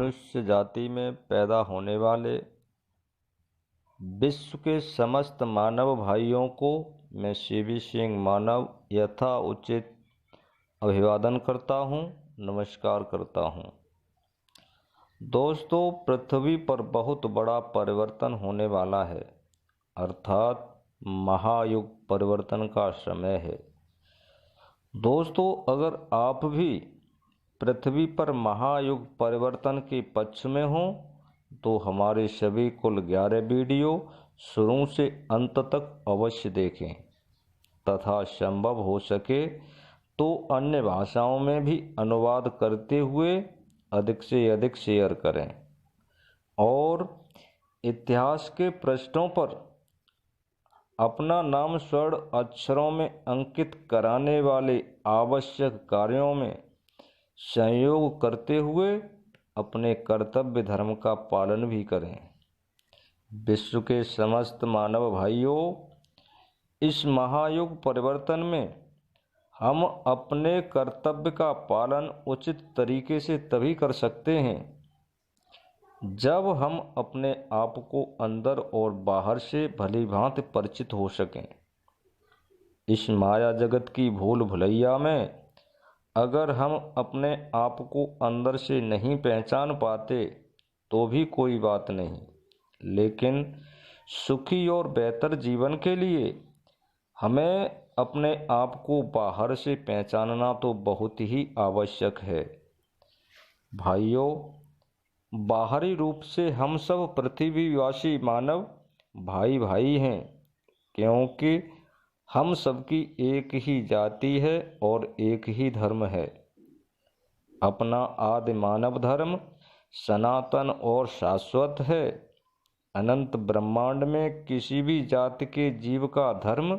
मनुष्य जाति में पैदा होने वाले विश्व के समस्त मानव भाइयों को मैं सीवी सिंह मानव यथा उचित अभिवादन करता हूँ, नमस्कार करता हूँ। दोस्तों, पृथ्वी पर बहुत बड़ा परिवर्तन होने वाला है, अर्थात महायुग परिवर्तन का समय है। दोस्तों, अगर आप भी पृथ्वी पर महायुग परिवर्तन के पक्ष में हो तो हमारे सभी कुल 11 वीडियो शुरू से अंत तक अवश्य देखें तथा संभव हो सके तो अन्य भाषाओं में भी अनुवाद करते हुए अधिक से अधिक शेयर करें और इतिहास के पृष्ठों पर अपना नाम स्वर्ण अक्षरों में अंकित कराने वाले आवश्यक कार्यों में संयोग करते हुए अपने कर्तव्य धर्म का पालन भी करें। विश्व के समस्त मानव भाइयों, इस महायुग परिवर्तन में हम अपने कर्तव्य का पालन उचित तरीके से तभी कर सकते हैं जब हम अपने आप को अंदर और बाहर से भली भांति परिचित हो सकें। इस माया जगत की भूल भुलैया में अगर हम अपने आप को अंदर से नहीं पहचान पाते तो भी कोई बात नहीं, लेकिन सुखी और बेहतर जीवन के लिए हमें अपने आप को बाहर से पहचानना तो बहुत ही आवश्यक है। भाइयों, बाहरी रूप से हम सब पृथ्वीवासी मानव भाई भाई हैं, क्योंकि हम सबकी एक ही जाति है और एक ही धर्म है। अपना आदि मानव धर्म सनातन और शाश्वत है। अनंत ब्रह्मांड में किसी भी जाति के जीव का धर्म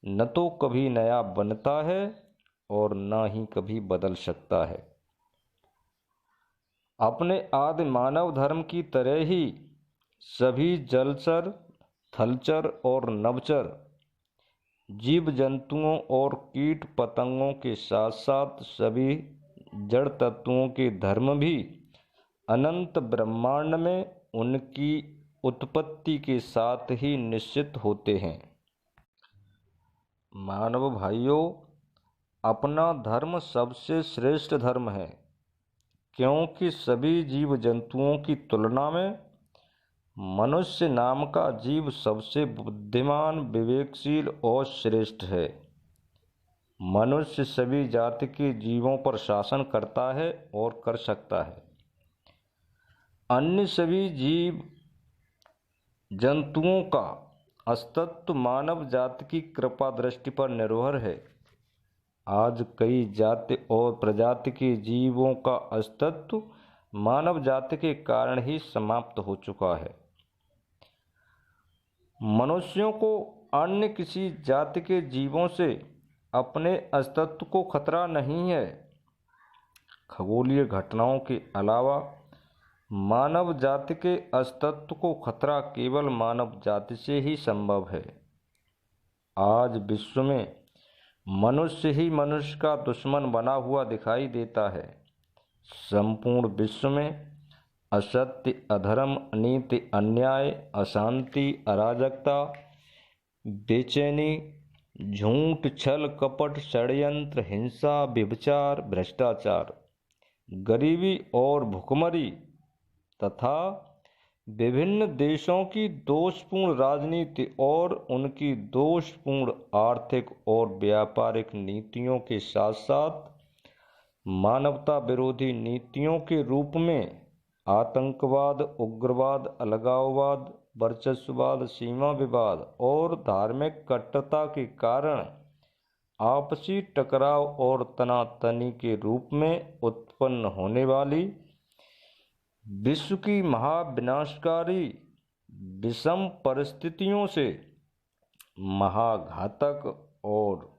न तो कभी नया बनता है और न ही कभी बदल सकता है। अपने आदि मानव धर्म की तरह ही सभी जलचर, थलचर और नभचर जीव जंतुओं और कीट पतंगों के साथ साथ सभी जड़ तत्वों के धर्म भी अनंत ब्रह्मांड में उनकी उत्पत्ति के साथ ही निश्चित होते हैं। मानव भाइयों, अपना धर्म सबसे श्रेष्ठ धर्म है, क्योंकि सभी जीव जंतुओं की तुलना में मनुष्य नाम का जीव सबसे बुद्धिमान, विवेकशील और श्रेष्ठ है। मनुष्य सभी जाति के जीवों पर शासन करता है और कर सकता है। अन्य सभी जीव जंतुओं का अस्तित्व मानव जाति की कृपा दृष्टि पर निर्भर है। आज कई जाति और प्रजाति के जीवों का अस्तित्व मानव जाति के कारण ही समाप्त हो चुका है। मनुष्यों को अन्य किसी जाति के जीवों से अपने अस्तित्व को खतरा नहीं है। खगोलीय घटनाओं के अलावा मानव जाति के अस्तित्व को खतरा केवल मानव जाति से ही संभव है। आज विश्व में मनुष्य ही मनुष्य का दुश्मन बना हुआ दिखाई देता है। संपूर्ण विश्व में असत्य, अधर्म, अनीति, अन्याय, अशांति, अराजकता, बेचैनी, झूठ, छल, कपट, षड्यंत्र, हिंसा, व्यभिचार, भ्रष्टाचार, गरीबी और भुखमरी तथा विभिन्न देशों की दोषपूर्ण राजनीति और उनकी दोषपूर्ण आर्थिक और व्यापारिक नीतियों के साथ साथ मानवता विरोधी नीतियों के रूप में आतंकवाद, उग्रवाद, अलगाववाद, वर्चस्ववाद, सीमा विवाद और धार्मिक कट्टरता के कारण आपसी टकराव और तनातनी के रूप में उत्पन्न होने वाली विश्व की महाविनाशकारी विषम परिस्थितियों से महाघातक और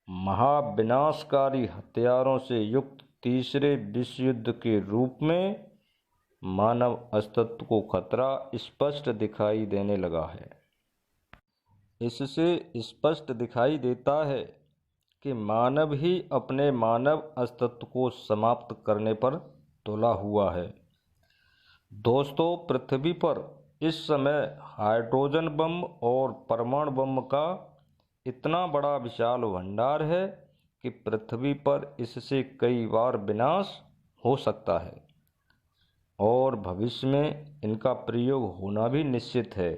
महाविनाशकारी हथियारों से युक्त तीसरे विश्व युद्ध के रूप में मानव अस्तित्व को खतरा स्पष्ट दिखाई देने लगा है। इससे स्पष्ट दिखाई देता है कि मानव ही अपने मानव अस्तित्व को समाप्त करने पर तुला हुआ है। दोस्तों, पृथ्वी पर इस समय हाइड्रोजन बम और परमाणु बम का इतना बड़ा विशाल भंडार है कि पृथ्वी पर इससे कई बार विनाश हो सकता है और भविष्य में इनका प्रयोग होना भी निश्चित है,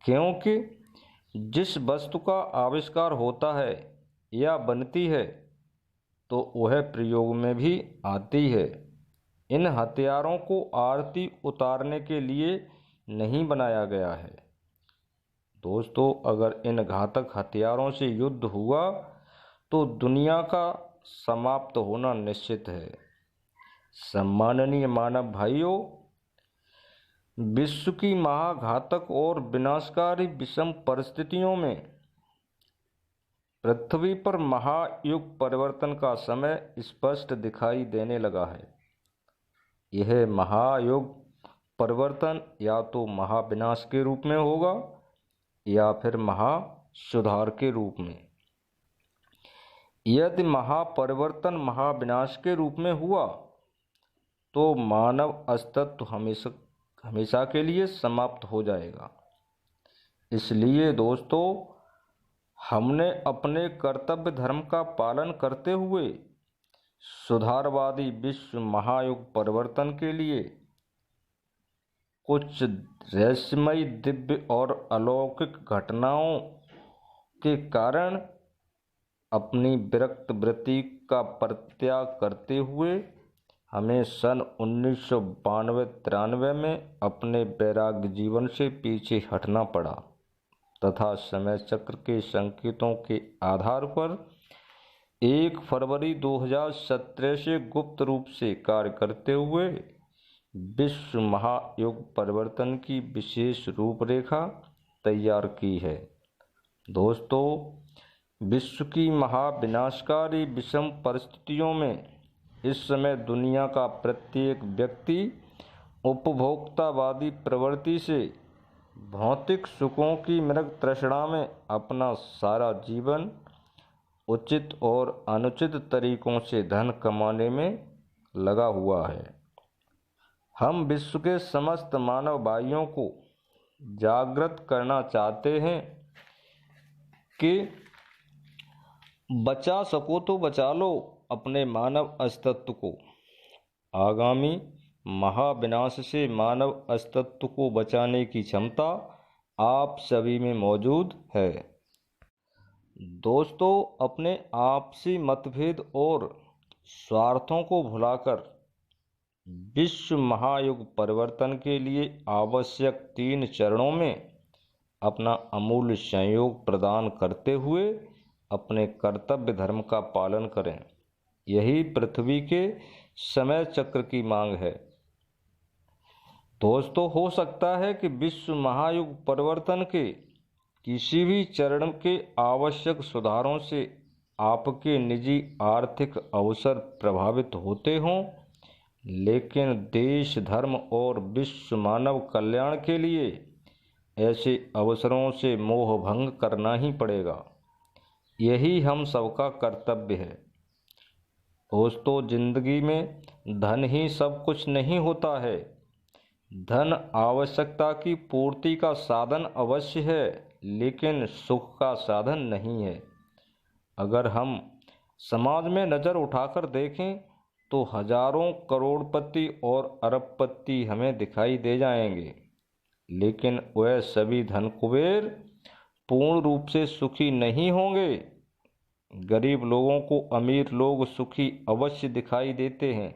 क्योंकि जिस वस्तु का आविष्कार होता है या बनती है तो वह प्रयोग में भी आती है। इन हथियारों को आरती उतारने के लिए नहीं बनाया गया है। दोस्तों, अगर इन घातक हथियारों से युद्ध हुआ तो दुनिया का समाप्त होना निश्चित है। सम्माननीय मानव भाइयों, विश्व की महाघातक और विनाशकारी विषम परिस्थितियों में पृथ्वी पर महायुग परिवर्तन का समय स्पष्ट दिखाई देने लगा है। यह महायुग परिवर्तन या तो महाविनाश के रूप में होगा या फिर महासुधार के रूप में। यदि महापरिवर्तन महाविनाश के रूप में हुआ तो मानव अस्तित्व हमेशा के लिए समाप्त हो जाएगा। इसलिए दोस्तों, हमने अपने कर्तव्य धर्म का पालन करते हुए सुधारवादी विश्व महायुग परिवर्तन के लिए कुछ रहस्यमयी दिव्य और अलौकिक घटनाओं के कारण अपनी विरक्त वृत्ति का परित्याग करते हुए हमें सन 1992-93 में अपने वैराग्य जीवन से पीछे हटना पड़ा तथा समय चक्र के संकेतों के आधार पर 1 फरवरी 2017 से गुप्त रूप से कार्य करते हुए विश्व महायुग परिवर्तन की विशेष रूपरेखा तैयार की है। दोस्तों, विश्व की महाविनाशकारी विषम परिस्थितियों में इस समय दुनिया का प्रत्येक व्यक्ति उपभोक्तावादी प्रवृत्ति से भौतिक सुखों की मृग तृष्णा में अपना सारा जीवन उचित और अनुचित तरीकों से धन कमाने में लगा हुआ है। हम विश्व के समस्त मानव भाइयों को जागृत करना चाहते हैं कि बचा सको तो बचा लो अपने मानव अस्तित्व को। आगामी महाविनाश से मानव अस्तित्व को बचाने की क्षमता आप सभी में मौजूद है। दोस्तों, अपने आपसी मतभेद और स्वार्थों को भुलाकर विश्व महायुग परिवर्तन के लिए आवश्यक 3 चरणों में अपना अमूल्य सहयोग प्रदान करते हुए अपने कर्तव्य धर्म का पालन करें। यही पृथ्वी के समय चक्र की मांग है। दोस्तों, हो सकता है कि विश्व महायुग परिवर्तन के किसी भी चरण के आवश्यक सुधारों से आपके निजी आर्थिक अवसर प्रभावित होते हों, लेकिन देश, धर्म और विश्व मानव कल्याण के लिए ऐसे अवसरों से मोह भंग करना ही पड़ेगा। यही हम सबका कर्तव्य है। दोस्तों, जिंदगी में धन ही सब कुछ नहीं होता है। धन आवश्यकता की पूर्ति का साधन अवश्य है, लेकिन सुख का साधन नहीं है। अगर हम समाज में नज़र उठाकर देखें तो हजारों करोड़पति और अरबपति हमें दिखाई दे जाएंगे, लेकिन वह सभी धन कुबेर पूर्ण रूप से सुखी नहीं होंगे। गरीब लोगों को अमीर लोग सुखी अवश्य दिखाई देते हैं।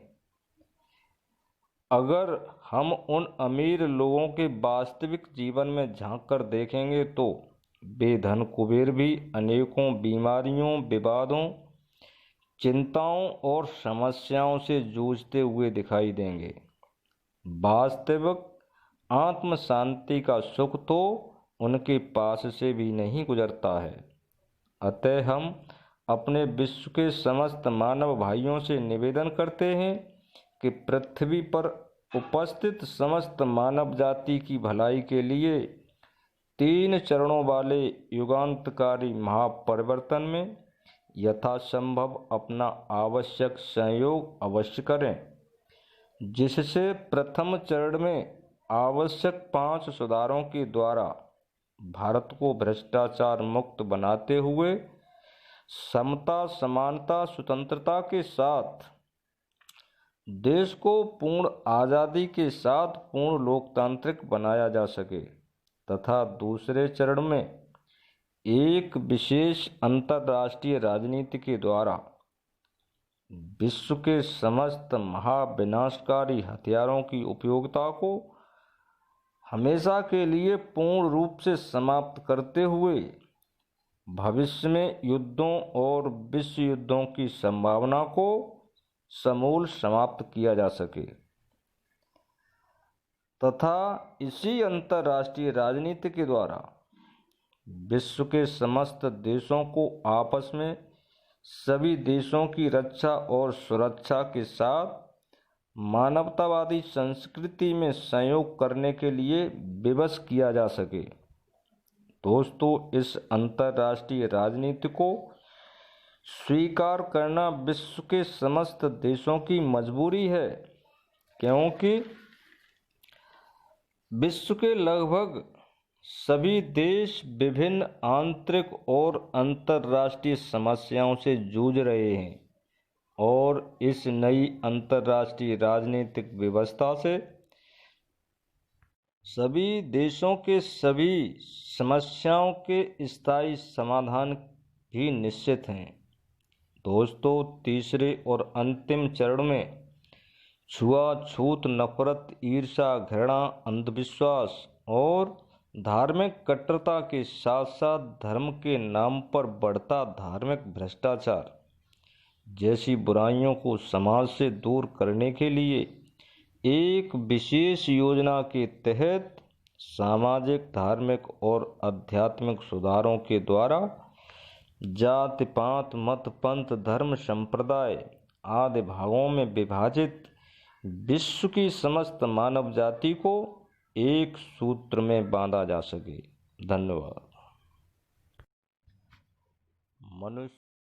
अगर हम उन अमीर लोगों के वास्तविक जीवन में झांककर देखेंगे तो वे धन कुबेर भी अनेकों बीमारियों, विवादों, चिंताओं और समस्याओं से जूझते हुए दिखाई देंगे। वास्तविक आत्म शांति का सुख तो उनके पास से भी नहीं गुजरता है। अतः हम अपने विश्व के समस्त मानव भाइयों से निवेदन करते हैं कि पृथ्वी पर उपस्थित समस्त मानव जाति की भलाई के लिए 3 चरणों वाले युगांतकारी महापरिवर्तन में यथासंभव अपना आवश्यक सहयोग अवश्य करें। जिससे प्रथम चरण में आवश्यक 5 सुधारों के द्वारा भारत को भ्रष्टाचार मुक्त बनाते हुए समता, समानता, स्वतंत्रता के साथ देश को पूर्ण आज़ादी के साथ पूर्ण लोकतांत्रिक बनाया जा सके, तथा दूसरे चरण में एक विशेष अंतर्राष्ट्रीय राजनीति के द्वारा विश्व के समस्त महाविनाशकारी हथियारों की उपयोगिता को हमेशा के लिए पूर्ण रूप से समाप्त करते हुए भविष्य में युद्धों और विश्व युद्धों की संभावना को समूल समाप्त किया जा सके, तथा इसी अंतर्राष्ट्रीय राजनीति के द्वारा विश्व के समस्त देशों को आपस में सभी देशों की रक्षा और सुरक्षा के साथ मानवतावादी संस्कृति में सहयोग करने के लिए विवश किया जा सके। दोस्तों, इस अंतर्राष्ट्रीय राजनीति को स्वीकार करना विश्व के समस्त देशों की मजबूरी है, क्योंकि विश्व के लगभग सभी देश विभिन्न आंतरिक और अंतर्राष्ट्रीय समस्याओं से जूझ रहे हैं और इस नई अंतर्राष्ट्रीय राजनीतिक व्यवस्था से सभी देशों के सभी समस्याओं के स्थायी समाधान भी निश्चित हैं। दोस्तों, तीसरे और अंतिम चरण में छुआछूत, नफरत, ईर्ष्या, घृणा, अंधविश्वास और धार्मिक कट्टरता के साथ साथ धर्म के नाम पर बढ़ता धार्मिक भ्रष्टाचार जैसी बुराइयों को समाज से दूर करने के लिए एक विशेष योजना के तहत सामाजिक, धार्मिक और आध्यात्मिक सुधारों के द्वारा जाति, पात, मत, पंथ, धर्म, संप्रदाय आदि भागों में विभाजित विश्व की समस्त मानव जाति को एक सूत्र में बांधा जा सके। धन्यवाद। मनुष्य